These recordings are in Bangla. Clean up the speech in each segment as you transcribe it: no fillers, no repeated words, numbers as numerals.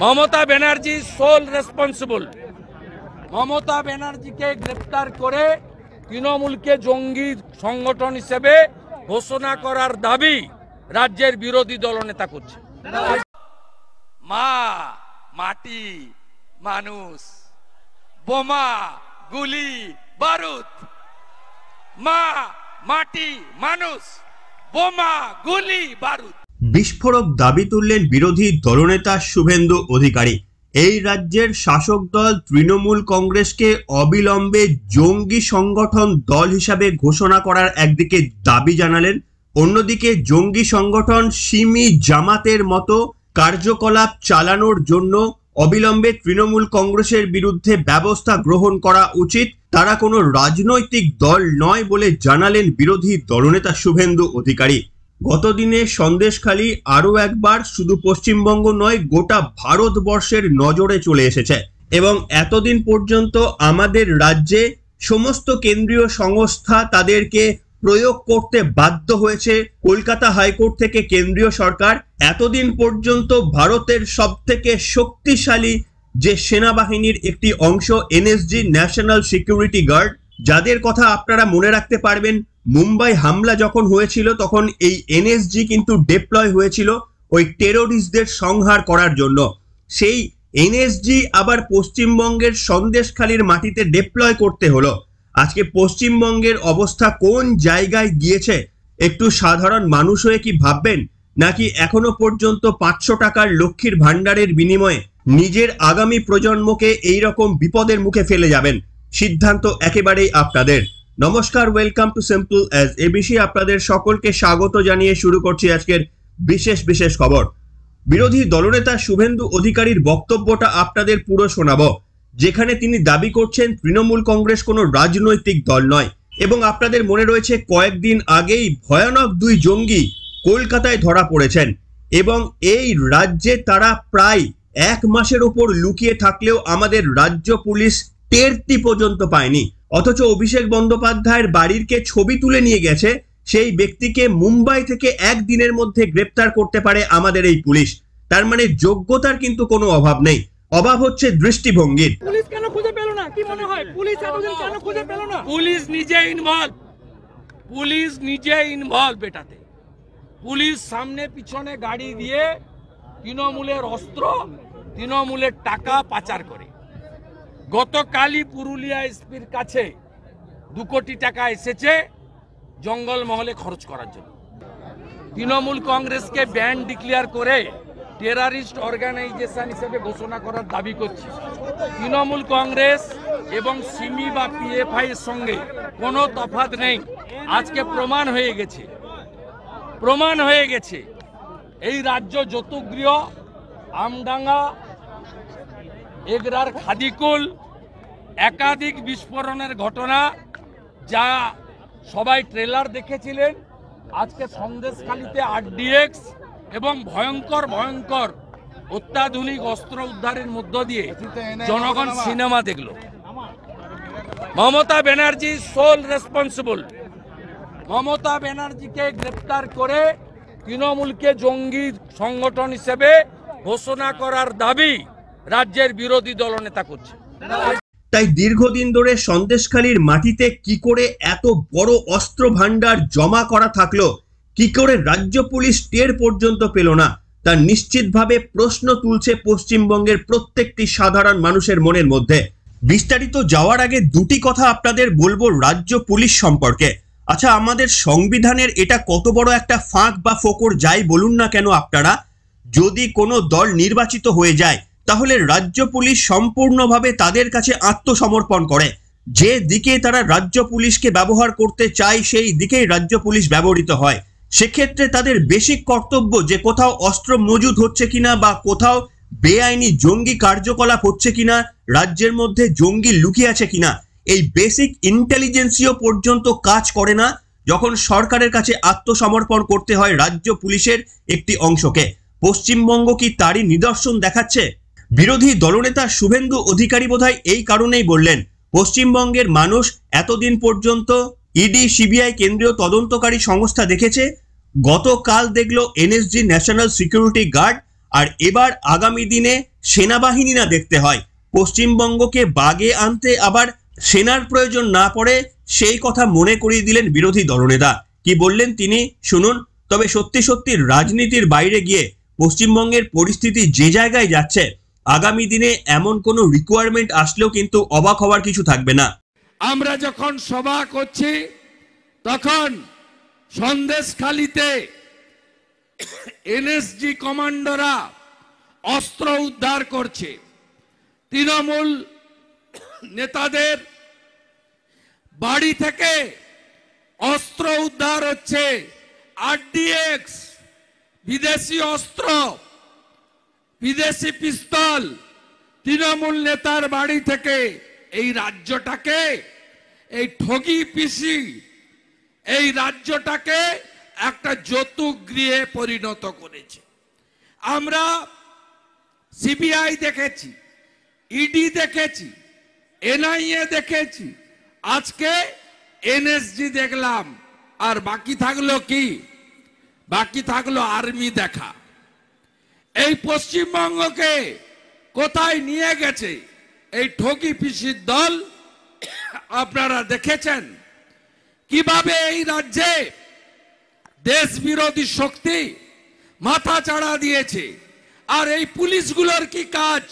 Mamata Banerjee sole responsible. মমতা ব্যানার্জিকে গ্রেপ্তার করে তৃণমূলকে জঙ্গি সংগঠন হিসেবে ঘোষণা করার দাবি রাজ্যের বিরোধী দলনেতা করছে। মা, মাটি, মানুষ, বোমা, গুলি, বারুদ। মা, মাটি, মানুষ, বোমা, গুলি, বারুদ। বিস্ফোরক দাবি তুললেন বিরোধী দলনেতা শুভেন্দু অধিকারী। এই রাজ্যের শাসক দল তৃণমূল কংগ্রেসকে অবিলম্বে জঙ্গি সংগঠন দল হিসাবে ঘোষণা করার একদিকে দাবি জানালেন, অন্যদিকে জঙ্গি সংগঠন সিমি জামাতের মতো কার্যকলাপ চালানোর জন্য অবিলম্বে তৃণমূল কংগ্রেসের বিরুদ্ধে ব্যবস্থা গ্রহণ করা উচিত। তারা কোনো রাজনৈতিক দল নয় বলে জানালেন বিরোধী দলনেতা শুভেন্দু অধিকারী। গতদিনে সন্দেশখালী আরও একবার শুধু পশ্চিমবঙ্গ নয় গোটা ভারতবর্ষের নজরে চলে এসেছে এবং এতদিন পর্যন্ত আমাদের রাজ্যে সমস্ত কেন্দ্রীয় সংস্থা তাদেরকে প্রয়োগ করতে বাধ্য হয়েছে। কলকাতা হাইকোর্ট থেকে কেন্দ্রীয় সরকার এতদিন পর্যন্ত ভারতের সবথেকে শক্তিশালী যে সেনাবাহিনীর একটি অংশ এনএসজি, ন্যাশনাল সিকিউরিটি গার্ড, যাদের কথা আপনারা মনে রাখতে পারবেন মুম্বাই হামলা যখন হয়েছিল তখন এই এনএসজি কিন্তু ডিপ্লয় হয়েছিল ওই টেরোরিস্টদের সংহার করার জন্য। সেই এনএসজি আবার পশ্চিমবঙ্গের সন্দেশখালীর মাটিতে ডিপ্লয় করতে হলো। আজকে পশ্চিমবঙ্গের অবস্থা কোন জায়গায় গিয়েছে একটু সাধারণ মানুষ হয়ে কি ভাববেন, নাকি এখনো পর্যন্ত 500 টাকার লক্ষ্মীর ভান্ডারের বিনিময়ে নিজের আগামী প্রজন্মকে এই রকম বিপদের মুখে ফেলে যাবেন? সিদ্ধান্ত একেবারেই আপনাদের। নমস্কার, welcome to simple as ABC. আপনাদের সকলকে স্বাগত জানিয়ে শুরু করছি আজকের বিশেষ খবর। বিরোধী দলনেতা শুভেন্দু অধিকারীর বক্তব্যটা আপনাদের পুরো শোনাবো, যেখানে তিনি দাবি করছেন তৃণমূল কংগ্রেস কোনো রাজনৈতিক দল নয় এবং আপনাদের মনে রয়েছে কয়েকদিন আগেই ভয়ানক 2 জঙ্গি কলকাতায় ধরা পড়েছেন এবং এই রাজ্যে তারা প্রায় 1 মাসের উপর লুকিয়ে থাকলেও আমাদের রাজ্য পুলিশ টেরটি পর্যন্ত পায়নি। অথচ অভিষেক বন্দ্যোপাধ্যায়ের বাড়ির কে ছবি তুলে নিয়ে গেছে সেই ব্যক্তিকে মুম্বাই থেকে 1 দিনের মধ্যে গ্রেপ্তার করতে পারে আমাদের এই পুলিশ। তার মানে যোগ্যতার কিন্তু কোনো অভাব নেই, অভাব হচ্ছে দৃষ্টিভঙ্গির। পুলিশ কেন খুঁজে পেল না? কি মনে হয় পুলিশ এতদিন কেন খুঁজে পেল না? পুলিশ নিজে ইনভলভ এটাতে। পুলিশ সামনে পিছনে গাড়ি দিয়ে তৃণমূলের অস্ত্র, তৃণমূলের টাকা পাচার করে। গতকালই পুরুলিয়া এসপির কাছে 2 কোটি টাকা এসেছে জঙ্গলমহলে খরচ করার জন্য। তৃণমূল কংগ্রেসকে ব্যান ডিক্লেয়ার করে টেররিস্ট অর্গানাইজেশন হিসেবে ঘোষণা করার দাবি করছি। তৃণমূল কংগ্রেস এবং সিমি বা পিএফআই এর সঙ্গে কোনো তফাৎ নেই। আজকে প্রমাণ হয়ে গেছে এই রাজ্য যতুগৃহ, আমডাঙ্গা, এগরার খাদিকুল একাধিক বিস্ফোরণের ঘটনা, যা সবাই ট্রেলার দেখেছিলেন। আজকে সন্দেশখালীতে আরডিএক্স এবং ভয়ঙ্কর অত্যাধুনিক অস্ত্র উদ্ধারের মধ্য দিয়ে জনগণ সিনেমা দেখল। Mamata Banerjee sole responsible. মমতা ব্যানার্জিকে গ্রেপ্তার করে তৃণমূলকে জঙ্গি সংগঠন হিসেবে ঘোষণা করার দাবি রাজ্যের বিরোধী দলনেতা করছে। তাই দীর্ঘদিন ধরে সন্দেশখালীর মাটিতে কি করে এত বড় অস্ত্র ভান্ডার জমা করা থাকলো, কি করে রাজ্য পুলিশ টের পর্যন্ত পেল না, তা নিশ্চিতভাবে প্রশ্ন তুলছে পশ্চিমবঙ্গের প্রত্যেকটি সাধারণ মানুষের মনের মধ্যে। বিস্তারিত যাওয়ার আগে 2টি কথা আপনাদের বলবো রাজ্য পুলিশ সম্পর্কে। আচ্ছা, আমাদের সংবিধানের এটা কত বড় একটা ফাঁক বা ফোকর যাই বলুন না কেন আপনারা, যদি কোনো দল নির্বাচিত হয়ে যায় তাহলে রাজ্য পুলিশ সম্পূর্ণভাবে তাদের কাছে আত্মসমর্পণ করে। যে দিকে তারা রাজ্য পুলিশকে ব্যবহার করতে চায় সেই দিকেই রাজ্য পুলিশ ব্যবহৃত হয়। সেক্ষেত্রে তাদের বেসিক কর্তব্য যে কোথাও অস্ত্র মজুদ হচ্ছে কিনা বা কোথাও বেআইনি জঙ্গি কার্যকলাপ হচ্ছে কিনা, রাজ্যের মধ্যে জঙ্গি লুকিয়ে আছে কিনা, এই বেসিক ইন্টেলিজেন্সিও পর্যন্ত কাজ করে না যখন সরকারের কাছে আত্মসমর্পণ করতে হয় রাজ্য পুলিশের একটি অংশকে। পশ্চিমবঙ্গ কি তারই নিদর্শন দেখাচ্ছে? বিরোধী দলনেতা শুভেন্দু অধিকারী বোধহয় এই কারণেই বললেন, পশ্চিমবঙ্গের মানুষ এতদিন পর্যন্ত ইডি, সিবিআই কেন্দ্রীয় তদন্তকারী সংস্থা দেখেছে, গতকাল দেখলো এনএসজি, ন্যাশনাল সিকিউরিটি গার্ড, আর এবার আগামী দিনে সেনাবাহিনী না দেখতে হয়, পশ্চিমবঙ্গকে বাগে আনতে আবার সেনার প্রয়োজন না পড়ে, সেই কথা মনে করিয়ে দিলেন বিরোধী দলনেতা। কি বললেন তিনি শুনুন। তবে সত্যি সত্যি রাজনীতির বাইরে গিয়ে পশ্চিমবঙ্গের পরিস্থিতি যে জায়গায় যাচ্ছে, আগামী দিনে এমন কোনো রিকোয়ারমেন্ট আসলেও কিন্তু অবাক হওয়ার কিছু থাকবে না। আমরা যখন সভা করছি তখন সন্দেশখালিতে এনএসজি কমান্ডোরা অস্ত্র উদ্ধার করছে, তৃণমূল নেতাদের বাড়ি থেকে অস্ত্র উদ্ধার হচ্ছে, আরডিএক্স, বিদেশি অস্ত্র, বিদেশি পিস্তল তৃণমূল নেতার বাড়ি থেকে। এই রাজ্যটাকে, এই ঠগি পিসি এই রাজ্যটাকে একটা যৌতুকগৃহে পরিণত করেছে। আমরা সিবিআই দেখেছি, ইডি দেখেছি, এনআইএ দেখেছি, আজকে এনএসজি দেখলাম। আর বাকি থাকলো কি? বাকি থাকলো আর্মি দেখা। এই পশ্চিমবঙ্গকে কোথায় নিয়ে গেছে এই ঠগি পিসির দল? আপনারা দেখেছেন কিভাবে এই রাজ্যে দেশ বিরোধী শক্তি মাথা চাড়া দিয়েছে। আর এই পুলিশগুলোর কি কাজ?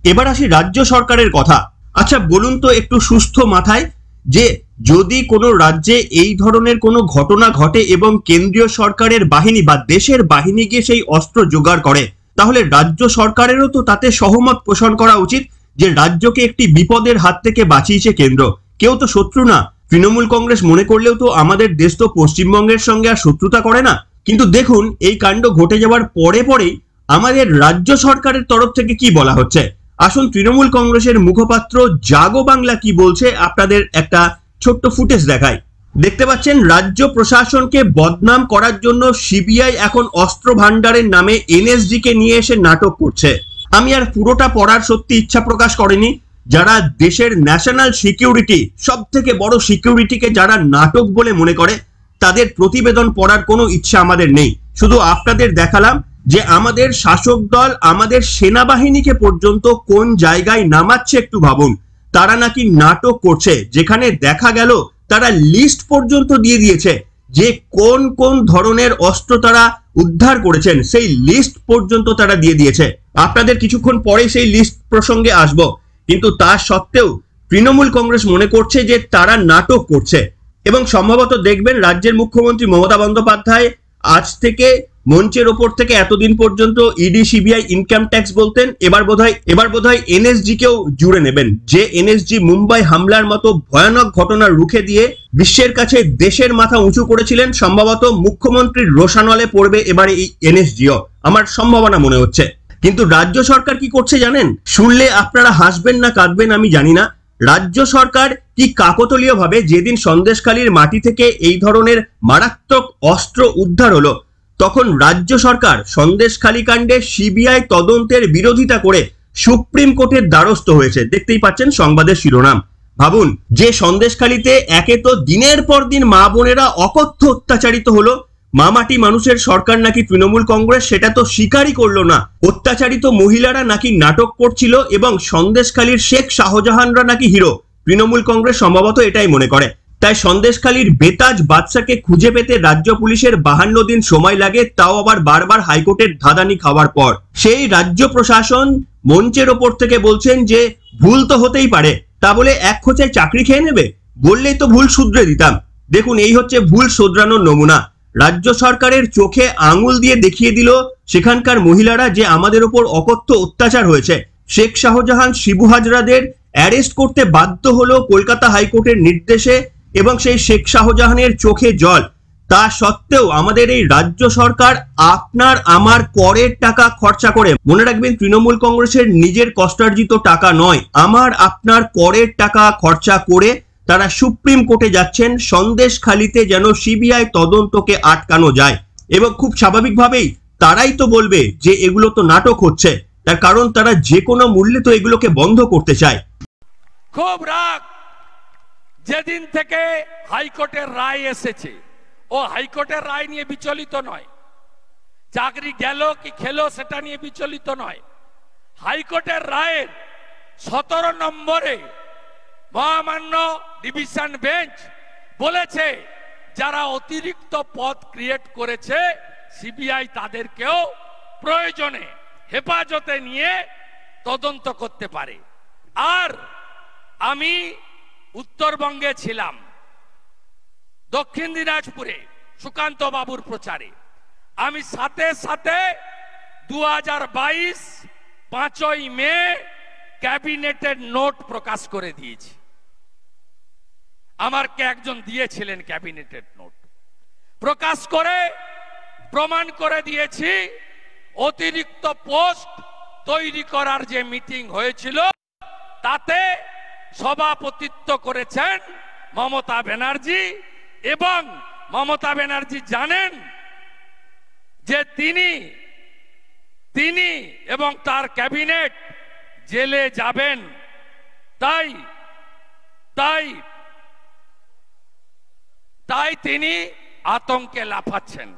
এবার আসি রাজ্য সরকারের কথা। আচ্ছা বলুন তো একটু সুস্থ মাথায়, যে যদি কোনো রাজ্যে এই ধরনের কোনো ঘটনা ঘটে এবং কেন্দ্রীয় সরকারের বাহিনী বা দেশের বাহিনী গিয়ে সেই অস্ত্র জোগাড় করে, তাহলে রাজ্য সরকারেরও তো তাতে সহমত পোষণ করা উচিত যে রাজ্যকে একটি বিপদের হাত থেকে বাঁচিয়েছে কেন্দ্র। কেউ তো শত্রু না। তৃণমূল কংগ্রেস মনে করলেও তো আমাদের দেশ তো পশ্চিমবঙ্গের সঙ্গে আর শত্রুতা করে না। কিন্তু দেখুন এই কাণ্ড ঘটে যাওয়ার পরে পরেই আমাদের রাজ্য সরকারের তরফ থেকে কি বলা হচ্ছে। আসুন তৃণমূল কংগ্রেসের মুখপাত্র জাগো বাংলা কি বলছে আপনাদের একটা ছোট্ট ফুটেজ দেখাই। দেখতে পাচ্ছেন, রাজ্য প্রশাসনকে বদনাম করার জন্য সিবিআই এখন অস্ত্র ভান্ডারের নামে এনএসজি কে নিয়ে এসে নাটক করছে। আমি আর পুরোটা পড়ার সত্যি ইচ্ছা প্রকাশ করিনি। যারা দেশের ন্যাশনাল সিকিউরিটি, সব থেকে বড় সিকিউরিটিকে যারা নাটক বলে মনে করে, তাদের প্রতিবেদন পড়ার কোনো ইচ্ছা আমাদের নেই। শুধু আপনাদের দেখালাম যে আমাদের শাসক দল আমাদের সেনাবাহিনীকে পর্যন্ত কোন জায়গায় নামাচ্ছে একটু ভাবুন। তারা নাকি নাটক করছে, যেখানে দেখা গেল তারা লিস্ট পর্যন্ত দিয়ে দিয়েছে যে কোন কোন ধরনের অস্ত্র তারা উদ্ধার করেছেন, সেই লিস্ট পর্যন্ত তারা দিয়ে দিয়েছে। আপনাদের কিছুক্ষণ পরে সেই লিস্ট প্রসঙ্গে আসবো। কিন্তু তা সত্ত্বেও তৃণমূল কংগ্রেস মনে করছে যে তারা নাটক করছে। এবং সম্ভবত দেখবেন রাজ্যের মুখ্যমন্ত্রী মমতা বন্দ্যোপাধ্যায় আজ থেকে মঞ্চের ওপর থেকে এতদিন পর্যন্ত ইডি সিবিআই ইনকাম ট্যাক্স বলতেন, এবার বোধহয় এনএসজি কেও জুড়ে নেবেন। যে এনএসজি মুম্বাই হামলার মতো ভয়ানক ঘটনা রুখে দিয়ে বিশ্বের কাছে দেশের মাথা উঁচু করেছিলেন, সম্ভবত মুখ্যমন্ত্রীর রোশানলে পড়বে এবারে এই এনএসজিও, আমার সম্ভাবনা মনে হচ্ছে। কিন্তু রাজ্য সরকার কি করছে জানেন? শুনলে আপনারা হাসবেন না কাঁদবেন আমি জানি না। রাজ্য সরকার কি কাকতালীয় ভাবে যেদিন সন্দেশখালীর মাটি থেকে এই ধরনের মারাত্মক অস্ত্র উদ্ধার হলো, তখন রাজ্য সরকার সন্দেশখালী কাণ্ডে সিবিআই তদন্তের বিরোধিতা করে সুপ্রিম কোর্টের দ্বারস্থ হয়েছে। দেখতেই পাচ্ছেন সংবাদের শিরোনাম। ভাবুন, যে সন্দেশখালীতে একে তো দিনের পর দিন মা বোনেরা অকথ্য অত্যাচারিত হলো, মামাটি মানুষের সরকার নাকি তৃণমূল কংগ্রেস সেটা তো স্বীকারই করলো না। অত্যাচারিত মহিলারা নাকি নাটক করছিল এবং সন্দেশখালীর শেখ শাহজাহানরা নাকি হিরো। তৃণমূল কংগ্রেস সম্ভবত এটাই মনে করে। তাই সন্দেশখালীর বেতাজ বাদশাকে খুঁজে পেতে রাজ্য পুলিশের 52 দিন সময় লাগে, তাও আবার বারবার হাইকোর্টের ধাঁধানি খাওয়ার পর। সেই রাজ্য প্রশাসন মঞ্চের ওপর থেকে বলছেন যে ভুল তো হতেই পারে, তা বলে এক খোঁচায় চাকরি খেয়ে নেবে? বললেই তো ভুল শুধরে দিতাম। দেখুন, এই হচ্ছে ভুল শোধরানোর নমুনা। রাজ্য সরকারের চোখে আঙুল দিয়ে দেখিয়ে দিল সেখানকার মহিলারা যে আমাদের ওপর অকথ্য অত্যাচার হয়েছে। শেখ শাহজাহান, শিবু হাজরাদের অ্যারেস্ট করতে বাধ্য হলো কলকাতা হাইকোর্টের নির্দেশে, এবং সেই শেখ শাহজাহানের চোখে জল। তা সত্ত্বেও আমাদের এই রাজ্য সরকার আপনার আমার করের টাকা খরচা করে, মনে রাখবেন তৃণমূল কংগ্রেসের নিজের কষ্টার্জিত টাকা নয়, আমার আপনার করের টাকা খরচা করে তারা সুপ্রিম কোর্টে যাচ্ছেন সন্দেশখালীতে যেন সিবিআই তদন্তকে আটকানো যায়। এবং খুব স্বাভাবিকভাবেই তারাই তো বলবে যে এগুলো তো নাটক হচ্ছে, তার কারণ তারা যে কোনো মূল্যে তো এগুলোকে বন্ধ করতে চায়। খুব রাগ যেদিন থেকে হাইকোর্টের রায় এসেছে, ও হাইকোর্টের রায় নিয়ে বিচলিত নয়। চাকরি গেল কি খেলো সেটা নিয়ে বিচলিত নয়। হাইকোর্টের রায়ের 17 নম্বরে মহামান্য ডিভিশন বেঞ্চ বলেছে যারা অতিরিক্ত পদ ক্রিয়েট করেছে সিবিআই তাদেরকেও প্রয়োজনে হেফাজতে নিয়ে তদন্ত করতে পারে। আর আমি উত্তরবঙ্গে ছিলাম, দক্ষিণ দিনাজপুরে সুকান্ত বাবুর প্রচারে। আমি সাথে সাথে 2022 5ই মে ক্যাবিনেটের নোট প্রকাশ করে দিয়েছি। আমাকে একজন দিয়েছিলেন ক্যাবিনেটের নোট, প্রকাশ করে প্রমাণ করে দিয়েছি অতিরিক্ত পোস্ট তৈরি করার যে মিটিং হয়েছিল তাতে সভাপতিত্ব করেছেন মমতা ব্যানার্জি। এবং মমতা ব্যানার্জি জানেন যে তিনি এবং তার ক্যাবিনেট জেলে যাবেন, তাই তিনি আতঙ্কে লাফাচ্ছেন।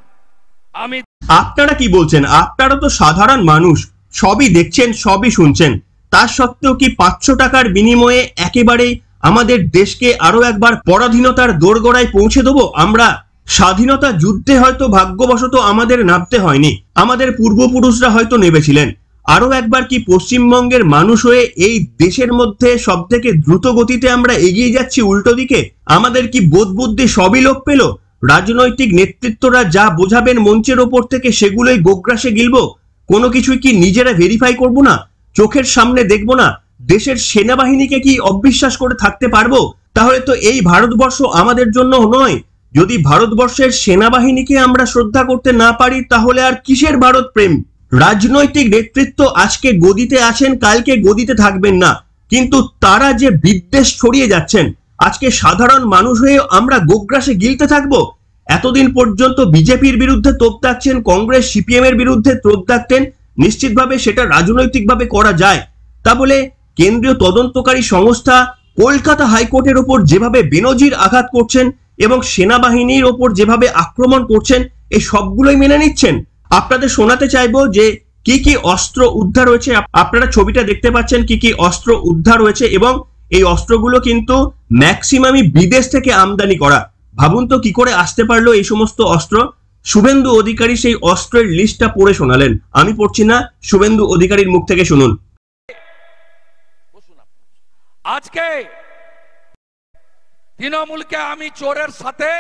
আপনারা কি বলছেন? আপনারা তো সাধারণ মানুষ, সবই দেখছেন, সবই শুনছেন। তার সত্ত্বেও কি 500 টাকার বিনিময়ে একেবারে আমাদের দেশকে আরো একবার পরাধীনতার দোরগোড়ায় পৌঁছে দেবো আমরা? স্বাধীনতা যুদ্ধে হয়তো ভাগ্যবশত আমাদের নামতে হয়নি, আমাদের পূর্বপুরুষরা হয়তো নেমেছিলেন। আরো একবার কি পশ্চিমবঙ্গের মানুষ হয়ে এই দেশের মধ্যে সব থেকে দ্রুত গতিতে আমরা এগিয়ে যাচ্ছি উল্টো দিকে? আমাদের কি বোধ বুদ্ধি সবই লোপ পেল? রাজনৈতিক নেতৃত্বরা যা বোঝাবেন মঞ্চের ওপর থেকে সেগুলোই গোগ্রাসে গিলবো? কোনো কিছুই কি নিজেরা ভেরিফাই করব না? চোখের সামনে দেখব না? দেশের সেনাবাহিনীকে কি অবিশ্বাস করে থাকতে পারবো? তাহলে তো এই ভারতবর্ষ আমাদের জন্য নয়। যদি ভারতবর্ষের সেনাবাহিনীকে আমরা শ্রদ্ধা করতে না পারি তাহলে আর কিসের ভারত প্রেম? রাজনৈতিক নেতৃত্ব আজকে গদিতে আছেন, কালকে গদিতে থাকবেন না, কিন্তু তারা যে বিদ্বেষ ছড়িয়ে যাচ্ছেন, আজকে সাধারণ মানুষ হয়ে আমরা গোগ্রাসে গিলতে থাকবো? এতদিন পর্যন্ত বিজেপির বিরুদ্ধে তোপ দাগছেন, কংগ্রেস সিপিএম এর বিরুদ্ধে তোপ দাগতেন, নিশ্চিতভাবে সেটা রাজনৈতিকভাবে করা যায়। তা বলে কেন্দ্রীয় তদন্তকারী সংস্থা কলকাতা হাইকোর্টের ওপর যেভাবে বেনজির আঘাত করছেন এবং সেনাবাহিনীর ওপর যেভাবে আক্রমণ করছেন, এই সবগুলোই মেনে নিচ্ছেন? আপনাদের শোনাতে চাইবো যে কি কি অস্ত্র উদ্ধার হয়েছে। আপনারা ছবিটা দেখতে পাচ্ছেন কি কি অস্ত্র উদ্ধার হয়েছে, এবং এই অস্ত্রগুলো কিন্তু ম্যাক্সিমামই বিদেশ থেকে আমদানি করা। ভাবুন তো কি করে আসতে পারলো এই সমস্ত অস্ত্র। শুভেন্দু অধিকারী সেই অস্ত্রের লিস্টটা পড়ে শোনালেন, আমি পড়ছি না, শুভেন্দু অধিকারীর মুখ থেকে শুনুন। আজকে তৃণমূলকে আমি চোরের সাথে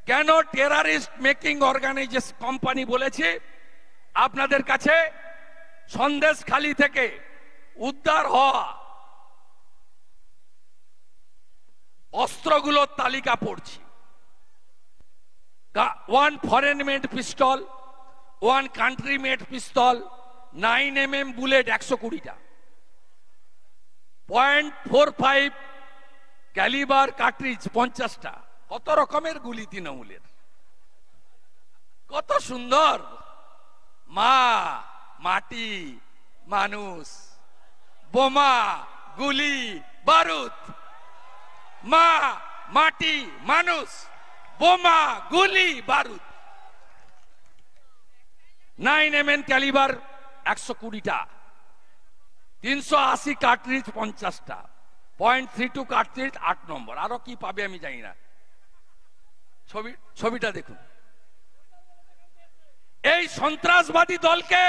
কেন টেরারিস্ট মেকিং অর্গানাইজেশন কোম্পানি বলেছি? আপনাদের কাছে সন্দেশখালী থেকে উদ্ধার হওয়া অস্ত্রগুলোর তালিকা পড়ছি। 1 ফরেন মেড পিস্তল, 1 কান্ট্রি মেড পিস্তল, 9mm বুলেট 120টা, .45 ক্যালিবার কার্ট্রিজ 50টা। কত রকমের গুলি তৃণমূলের, কত সুন্দর! মা, মাটি, মানুষ, বোমা, গুলি, বারুদ। মা, মাটি, মানুষ, বোমা, গুলি, বারুদ। 9mm ক্যালিবার 120টা, 380 কার্ট্রিজ 50টা, .32 কার্ট্রিজ 8 নম্বর। আরো কি পাবে আমি জানি না। ছবিটা দেখুন। এই সন্ত্রাসবাদী দলকে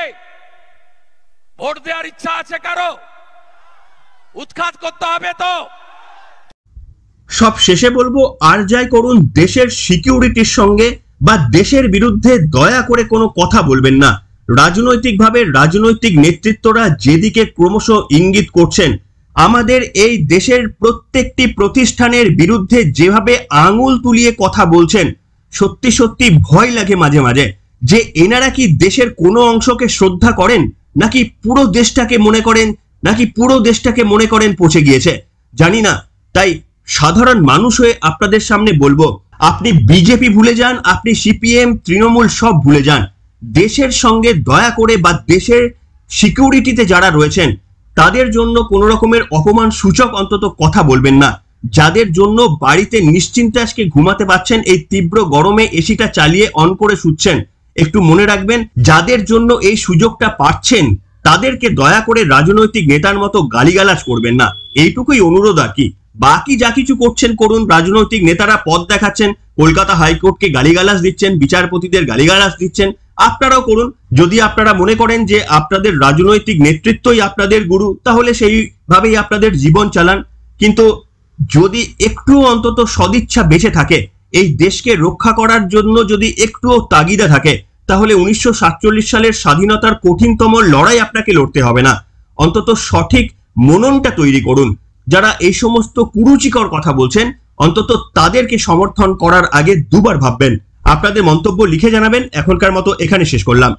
ভোট দেওয়ার ইচ্ছা আছে কারো? উৎখাত করতে হবে তো। সব শেষে বলবো, আর যাই করুন, দেশের সিকিউরিটির সঙ্গে বা দেশের বিরুদ্ধে দয়া করে কোনো কথা বলবেন না। রাজনৈতিকভাবে রাজনৈতিক নেতৃত্বরা যেদিকে ক্রমশ ইঙ্গিত করছেন, আমাদের এই দেশের প্রত্যেকটি প্রতিষ্ঠানের বিরুদ্ধে যেভাবে আঙুল তুলিয়ে কথা বলছেন, সত্যি সত্যি ভয় লাগে মাঝে মাঝে যে এনারা কি দেশের কোনো অংশকে শ্রদ্ধা করেন, নাকি পুরো দেশটাকে মনে করেন পচে গিয়েছে, জানি না। তাই সাধারণ মানুষ হয়ে আপনাদের সামনে বলবো, আপনি বিজেপি ভুলে যান, আপনি সিপিএম, তৃণমূল সব ভুলে যান। দেশের সঙ্গে দয়া করে বা দেশের সিকিউরিটিতে যারা রয়েছেন তাদের জন্য কোনো রকমের অপমান সূচক অন্তত কথা বলবেন না। যাদের জন্য বাড়িতে নিশ্চিন্তে আজকে ঘুমাতে পারছেন, এই তীব্র গরমে এসিটা চালিয়ে অন করে শুচ্ছেন, একটু মনে রাখবেন, যাদের জন্য এই সুযোগটা পাচ্ছেন তাদেরকে দয়া করে রাজনৈতিক নেতার মতো গালিগালাজ করবেন না, এইটুকুই অনুরোধ আর কি। বাকি যা কিছু করছেন করুন। রাজনৈতিক নেতারা পথ দেখাচ্ছেন, কলকাতা হাইকোর্টকে গালিগালাজ দিচ্ছেন, বিচারপতিদের গালিগালাজ দিচ্ছেন, আপনারাও করুন। যদি আপনারা মনে করেন যে আপনাদের রাজনৈতিক নেতৃত্বই আপনাদের গুরু, তাহলে সেইভাবেই আপনাদের জীবন চালান। কিন্তু যদি একটু অন্তত সদিচ্ছা বেঁচে থাকে, এই দেশকে রক্ষা করার জন্য যদি একটুও তাগিদা থাকে, তাহলে 1947 সালের স্বাধীনতার কঠিনতম লড়াই আপনাকে লড়তে হবে না। অন্তত সঠিক মননটা তৈরি করুন। যারা এই সমস্ত কুরুচিকর কথা বলছেন, অন্তত তাদেরকে সমর্থন করার আগে দুবার ভাববেন। আপনাদের মন্তব্য লিখে জানাবেন। এখনকার মতো এখানে শেষ করলাম।